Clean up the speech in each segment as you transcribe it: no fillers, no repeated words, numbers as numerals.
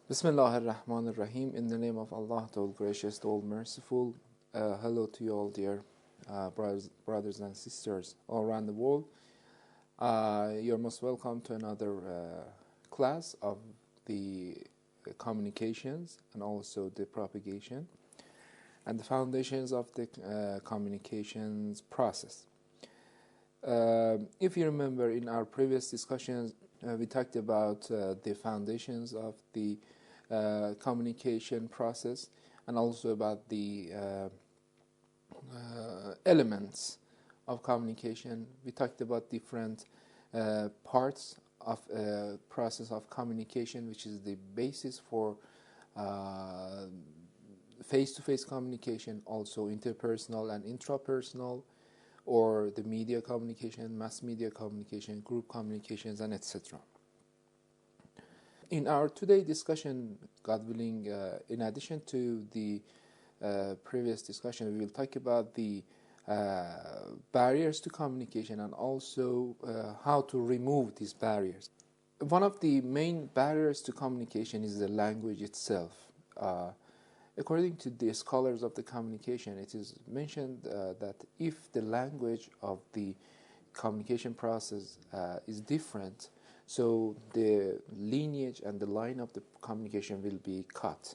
Bismillah ar-Rahman ar-Rahim. In the name of Allah, the All-Gracious, the All-Merciful. Hello to you all, dear brothers and sisters all around the world. You're most welcome to another class of the communications and also the propagation and the foundations of the communications process. If you remember, in our previous discussions, we talked about the foundations of the communication process and also about the elements of communication. We talked about different parts of a process of communication, which is the basis for face-to-face communication, also interpersonal and intrapersonal, or the media communication, mass media communication, group communications, and etc. In our today discussion, God willing, in addition to the previous discussion, we will talk about the barriers to communication and also how to remove these barriers. One of the main barriers to communication is the language itself. According to the scholars of the communication, it is mentioned that if the language of the communication process is different, so the lineage and the line of the communication will be cut.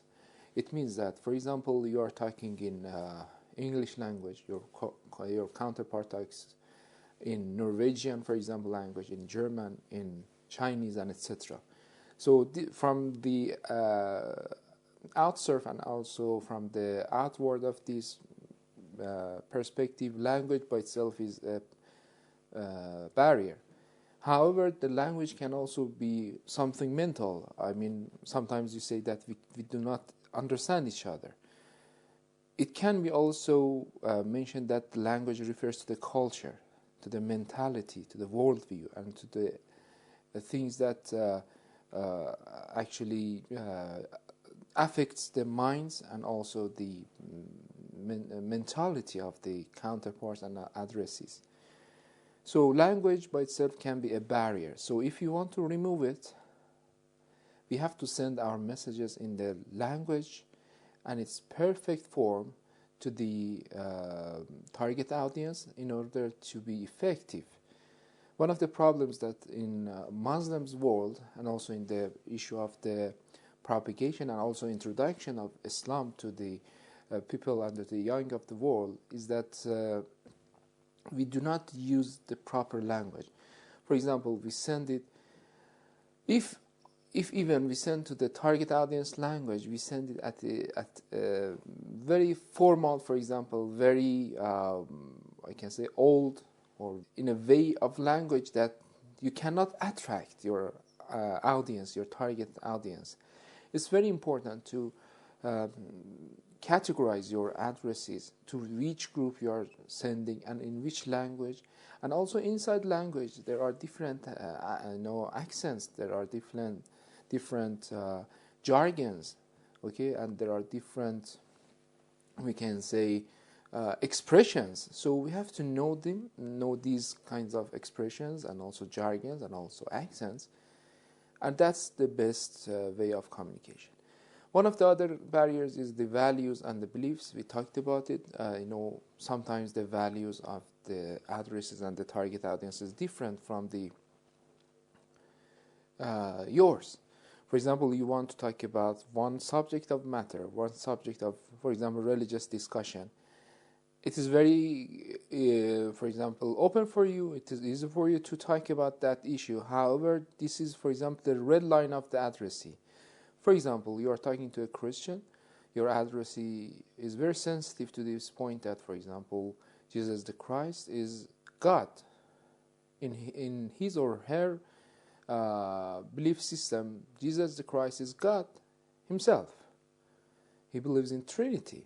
It means that, for example, you are talking in English language, your counterpart talks in Norwegian, for example, language, in German, in Chinese, and etc. So from the outsurf and also from the outward of this perspective, language by itself is a barrier. However, the language can also be something mental. I mean, sometimes you say that we do not understand each other. It can be also mentioned that the language refers to the culture, to the mentality, to the worldview, and to the things that actually affects the minds and also the mentality of the counterparts and addressees. So language by itself can be a barrier. So if you want to remove it, we have to send our messages in the language and its perfect form to the target audience in order to be effective. One of the problems that in Muslims world and also in the issue of the propagation and also introduction of Islam to the people and the young of the world is that we do not use the proper language. For example, we send it, if even we send to the target audience language, we send it at very formal, for example, very, I can say old, or in a way of language that you cannot attract your audience, your target audience. It's very important to categorize your addresses to which group you are sending and in which language. And also inside language, there are different accents, there are different jargons, okay, and there are different, we can say, expressions. So we have to know them, know these kinds of expressions and also jargons and also accents, and that's the best way of communication. One of the other barriers is the values and the beliefs. We talked about it. Sometimes the values of the addresses and the target audience is different from the yours. For example, you want to talk about one subject of matter, one subject of, for example, religious discussion. It is very, for example, open for you. It is easy for you to talk about that issue. However, this is, for example, the red line of the addressee. For example, you are talking to a Christian, your addressee is very sensitive to this point that, for example, Jesus the Christ is God. In his or her belief system, Jesus the Christ is God himself. He believes in Trinity,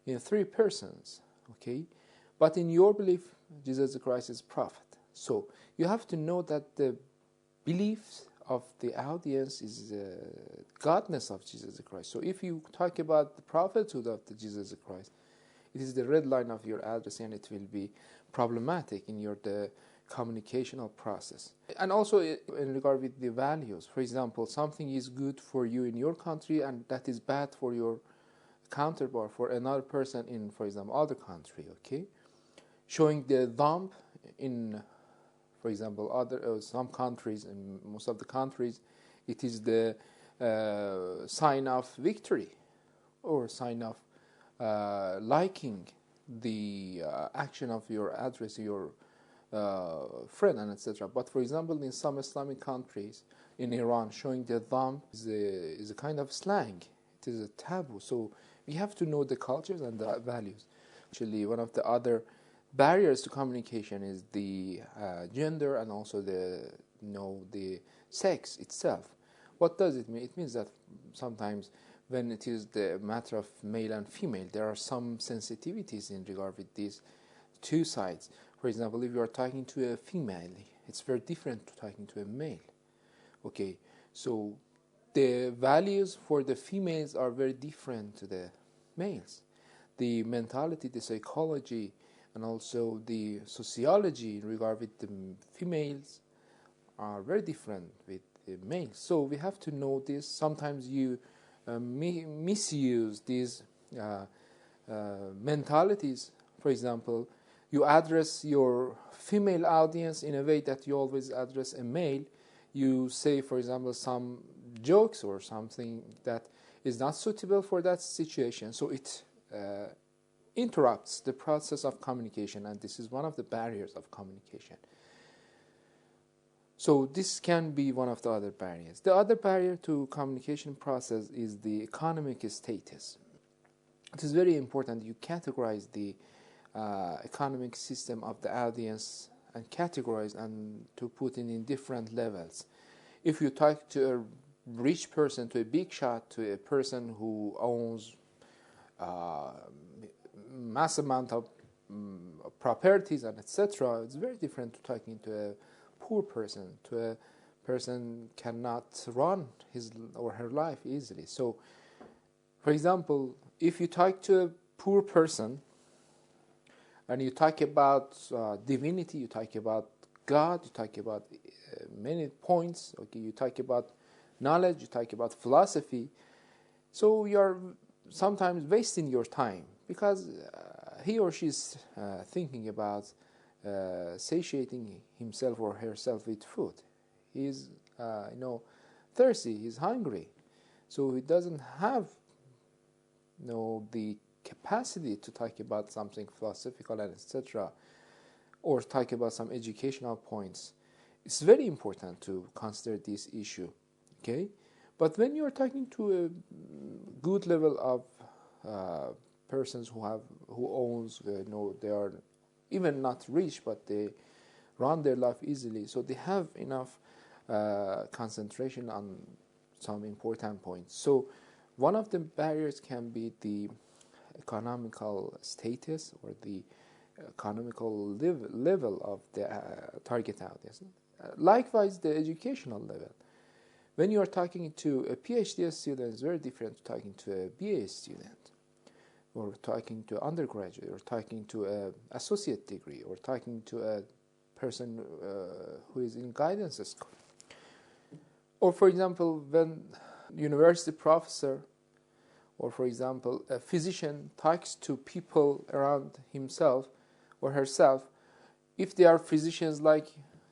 in three persons, okay? But in your belief, Jesus the Christ is prophet. So you have to know that the beliefs of the audience is the godness of Jesus the Christ. So if you talk about the prophethood of the Jesus the Christ, it is the red line of your address and it will be problematic in your communicational process. And also in regard with the values. For example, something is good for you in your country and that is bad for your counterpart, for another person in, for example, other country, okay? Showing the thumb in, for example, other some countries, in most of the countries, it is the sign of victory or sign of liking the action of your address, your friend, and etc. But for example, in some Islamic countries, in Iran, showing the thumb is a kind of slang. It is a taboo. So we have to know the cultures and the values. Actually, one of the other barriers to communication is the gender and also the sex itself. What does it mean? It means that sometimes when it is the matter of male and female, there are some sensitivities in regard with these two sides. For example, if you are talking to a female, it's very different to talking to a male. Okay, so the values for the females are very different to the males. The mentality, the psychology, and also the sociology in regard with the females are very different with the males. So we have to know this. Sometimes you misuse these mentalities. For example, you address your female audience in a way that you always address a male. You say, for example, some jokes or something that is not suitable for that situation. So it interrupts the process of communication, and this is one of the barriers of communication. So this can be one of the other barriers. The other barrier to communication process is the economic status. It is very important you categorize the economic system of the audience and categorize and to put in different levels. If you talk to a rich person, to a big shot, to a person who owns mass amount of properties and etc., it's very different to talking to a poor person, to a person cannot run his or her life easily. So, for example, if you talk to a poor person and you talk about divinity, you talk about God, you talk about many points, okay, you talk about knowledge, you talk about philosophy, so you're sometimes wasting your time because he or she is thinking about satiating himself or herself with food. He's thirsty, he's hungry, so he doesn't have the capacity to talk about something philosophical and etc., or talk about some educational points. It's very important to consider this issue, okay? But when you're talking to a good level of persons who owns, they are even not rich, but they run their life easily, so they have enough concentration on some important points. So one of the barriers can be the economical status or the economical level of the target audience. Likewise, the educational level. When you are talking to a PhD student, it's very different to talking to a BA student, or talking to undergraduate, or talking to an associate degree, or talking to a person who is in guidance school. Or, for example, when university professor, or for example, a physician talks to people around himself or herself, if they are physicians like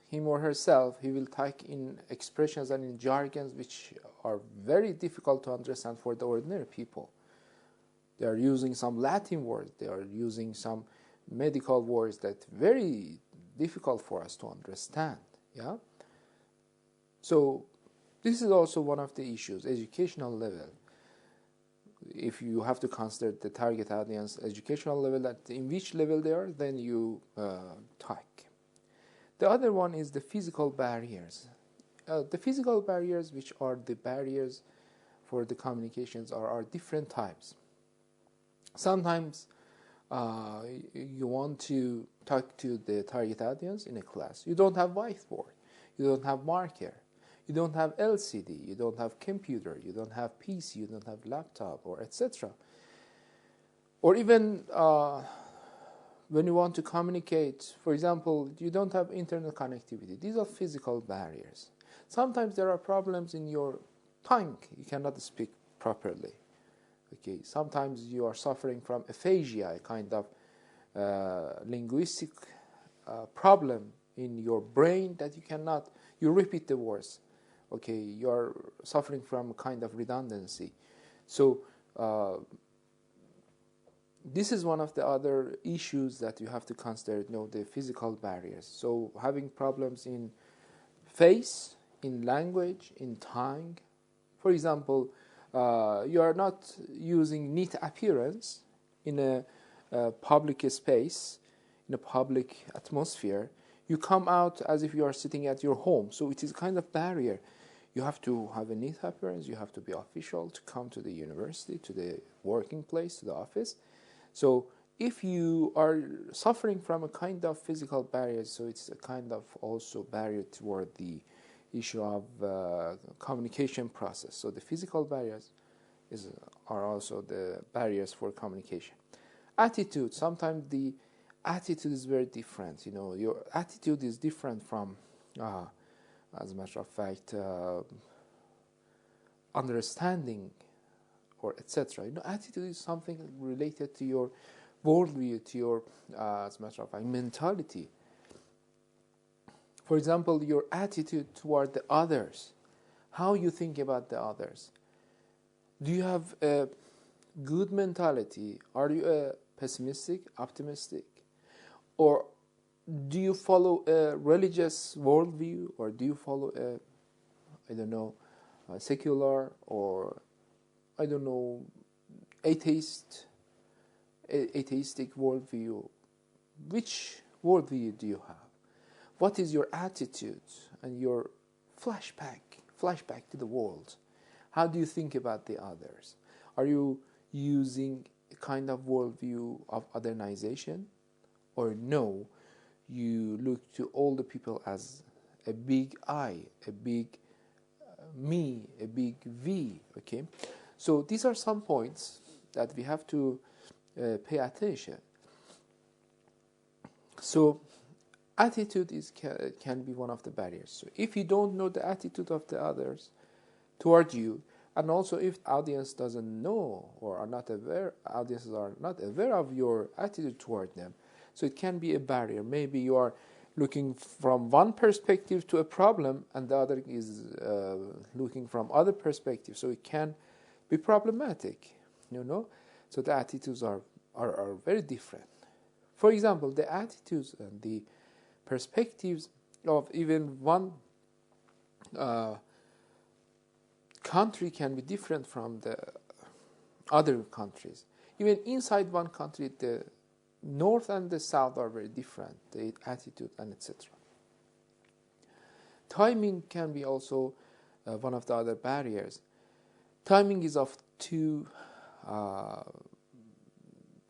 him or herself, he will talk in expressions and in jargons which are very difficult to understand for the ordinary people. They are using some Latin words, they are using some medical words that very difficult for us to understand. Yeah. So this is also one of the issues, educational level. If you have to consider the target audience educational level, in which level they are, then you talk. The other one is the physical barriers. The physical barriers, which are the barriers for the communications, are different types. Sometimes you want to talk to the target audience in a class. You don't have whiteboard, you don't have marker, you don't have LCD, you don't have computer, you don't have PC, you don't have laptop, or etc. Or even when you want to communicate, for example, you don't have internet connectivity. These are physical barriers. Sometimes there are problems in your tongue. You cannot speak properly. Okay. Sometimes you are suffering from aphasia, a kind of linguistic problem in your brain that you repeat the words. Okay. You are suffering from a kind of redundancy. So this is one of the other issues that you have to consider, the physical barriers. So having problems in face, in language, in tongue. For example, you are not using neat appearance in a public space, in a public atmosphere. You come out as if you are sitting at your home. So it is a kind of barrier. You have to have a neat appearance. You have to be official to come to the university, to the working place, to the office. So if you are suffering from a kind of physical barrier, so it's a kind of also barrier toward the issue of communication process. So the physical barriers are also the barriers for communication. Attitude, sometimes the attitude is very different. Your attitude is different from, as a matter of fact, understanding or etc. Attitude is something related to your worldview, to your, as a matter of fact, mentality. For example, your attitude toward the others, how you think about the others. Do you have a good mentality? Are you pessimistic, optimistic? Or do you follow a religious worldview? Or do you follow a secular or atheistic worldview? Which worldview do you have? What is your attitude and your flashback to the world? How do you think about the others? Are you using a kind of worldview of modernization? Or no, you look to all the people as a big I, a big me, a big V, okay? So these are some points that we have to pay attention. So attitude can be one of the barriers. So if you don't know the attitude of the others toward you, and also if audience doesn't know or audiences are not aware of your attitude toward them, so it can be a barrier. Maybe you are looking from one perspective to a problem and the other is looking from other perspective. So it can be problematic, So the attitudes are very different. For example, the attitudes and the perspectives of even one country can be different from the other countries. Even inside one country, the north and the south are very different, the attitude and etc. Timing can be also one of the other barriers. Timing is of two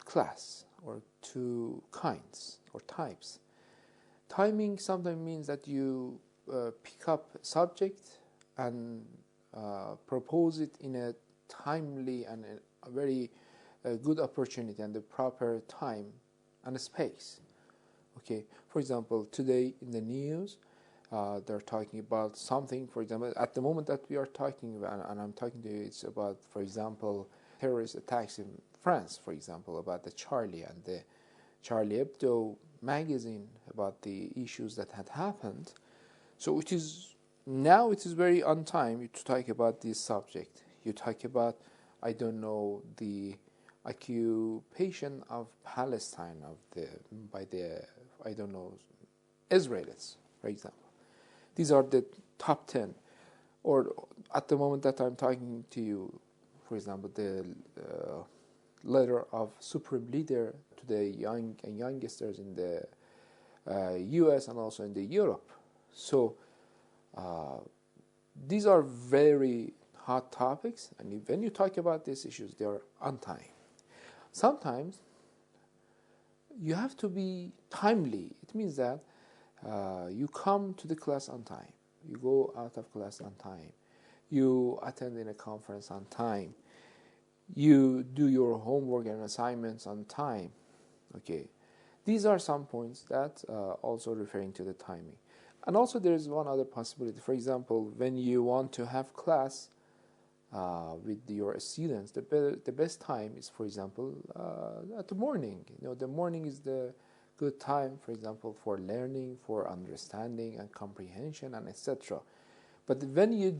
class or two kinds or types. Timing sometimes means that you pick up a subject and propose it in a timely and a very good opportunity and the proper time and space. Okay, for example, today in the news, they're talking about something. For example, at the moment that we are talking about, and I'm talking to you, it's about, for example, terrorist attacks in France, for example, about the Charlie and the Charlie Hebdo magazine, about the issues that had happened. So it is very on time to talk about this subject. You talk about, the occupation of Palestine by the Israelis, for example. These are the top 10. Or at the moment that I'm talking to you, for example, the letter of supreme leader to the young and youngsters in the US and also in the Europe. So these are very hot topics, and when you talk about these issues, they are on time. Sometimes you have to be timely. It means that you come to the class on time. You go out of class on time. You attend in a conference on time. You do your homework and assignments on time. Okay. These are some points that also referring to the timing. And also there is one other possibility. For example, when you want to have class with your students, the best time is, for example, at the morning. The morning is the good time, for example, for learning, for understanding and comprehension, and etc. But when you,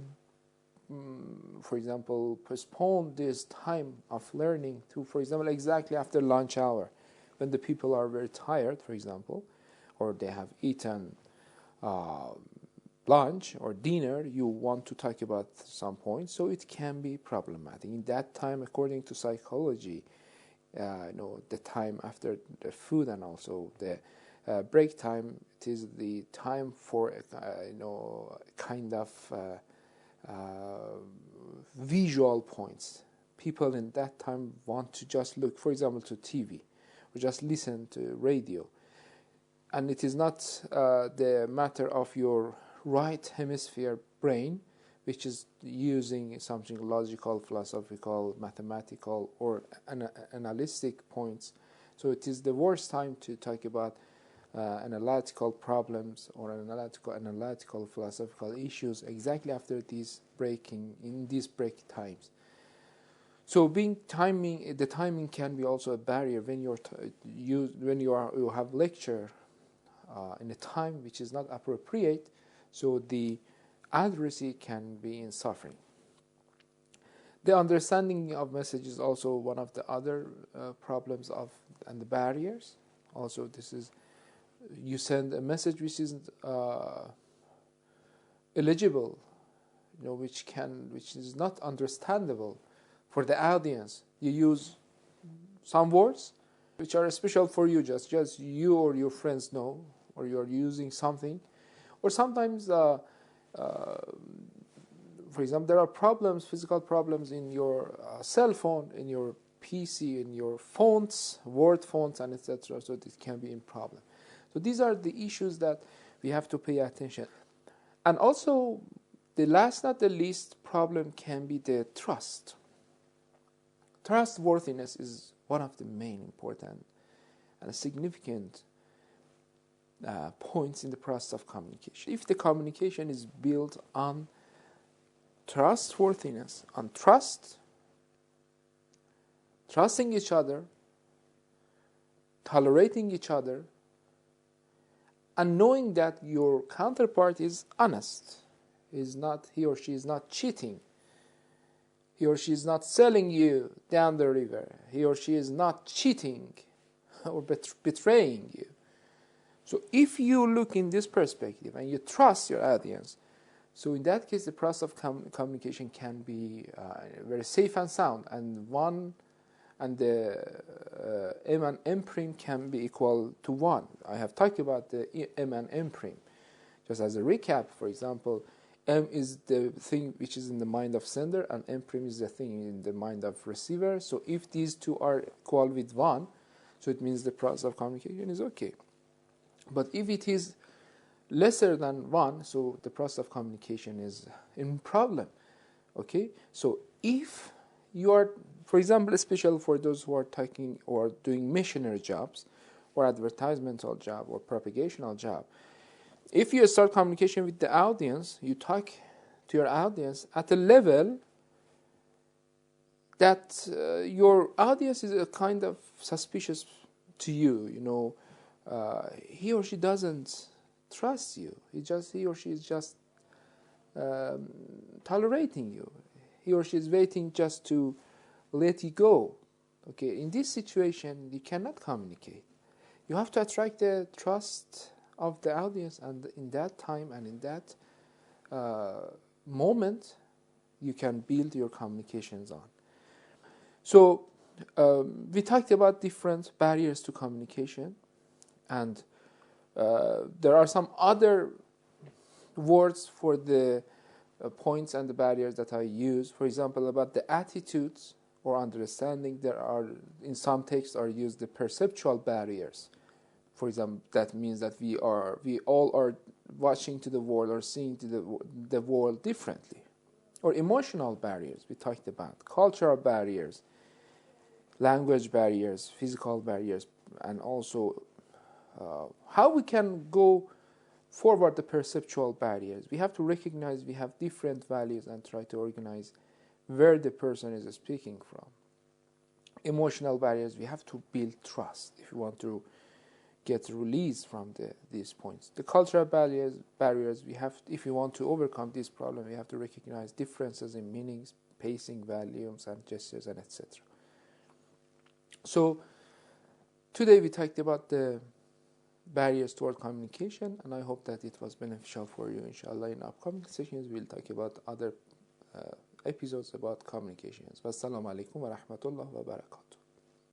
for example, postpone this time of learning to, for example, exactly after lunch hour, when the people are very tired, for example, or they have eaten lunch or dinner, you want to talk about some points, so it can be problematic. In that time, according to psychology, the time after the food and also the break time, it is the time for kind of visual points. People in that time want to just look, for example, to TV or just listen to radio. And it is not the matter of your right hemisphere brain, which is using something logical, philosophical, mathematical, or analytic points. So it is the worst time to talk about analytical problems or analytical philosophical issues exactly after in these break times. So the timing can be also a barrier when you have lecture in a time which is not appropriate. So the addressee can be in suffering. The understanding of message is also one of the other problems and the barriers. Also, this is, you send a message which isn't eligible, which is not understandable for the audience. You use some words which are special for you, just you or your friends know, or you are using something, or sometimes. For example, there are problems, physical problems in your cell phone, in your PC, in your fonts, word fonts, and etc. So this can be a problem. So these are the issues that we have to pay attention. And also, the last not the least problem can be the trust. Trustworthiness is one of the main important and significant points in the process of communication. If the communication is built on trustworthiness, on trusting each other, tolerating each other, and knowing that your counterpart is honest, he or she is not cheating, he or she is not selling you down the river, he or she is not cheating or betraying you. So if you look in this perspective and you trust your audience, so in that case, the process of communication can be very safe and sound, and the M and M prime can be equal to 1. I have talked about the M and M prime. Just as a recap, for example, M is the thing which is in the mind of sender, and M prime is the thing in the mind of receiver. So if these two are equal with 1, so it means the process of communication is okay. But if it is lesser than 1, so the process of communication is in problem. Okay, so if you are, for example, especially for those who are talking or doing missionary jobs or advertisemental job or propagational job, if you start communication with the audience, you talk to your audience at a level that your audience is a kind of suspicious to you. He or she doesn't trust you. He or she is just tolerating you. He or she is waiting just to let you go. Okay, in this situation, you cannot communicate. You have to attract the trust of the audience, and in that time and in that moment, you can build your communications on. So, we talked about different barriers to communication, and there are some other words for the points and the barriers that I use. For example, about the attitudes or understanding, there are, in some texts are used the perceptual barriers. For example, that means that we all are watching to the world or seeing to the world differently. Or emotional barriers, we talked about, cultural barriers, language barriers, physical barriers, and also how we can go forward the perceptual barriers. We have to recognize we have different values and try to organize where the person is speaking from. Emotional barriers, we have to build trust if you want to get released from these points. The cultural barriers, we have, if you want to overcome this problem, we have to recognize differences in meanings, pacing, volumes, and gestures, and etc. So today we talked about the barriers toward communication, and I hope that it was beneficial for you. Inshallah, in upcoming sessions we'll talk about other episodes about communications. Wassalamu alaikum wa rahmatullah wa barakatuh.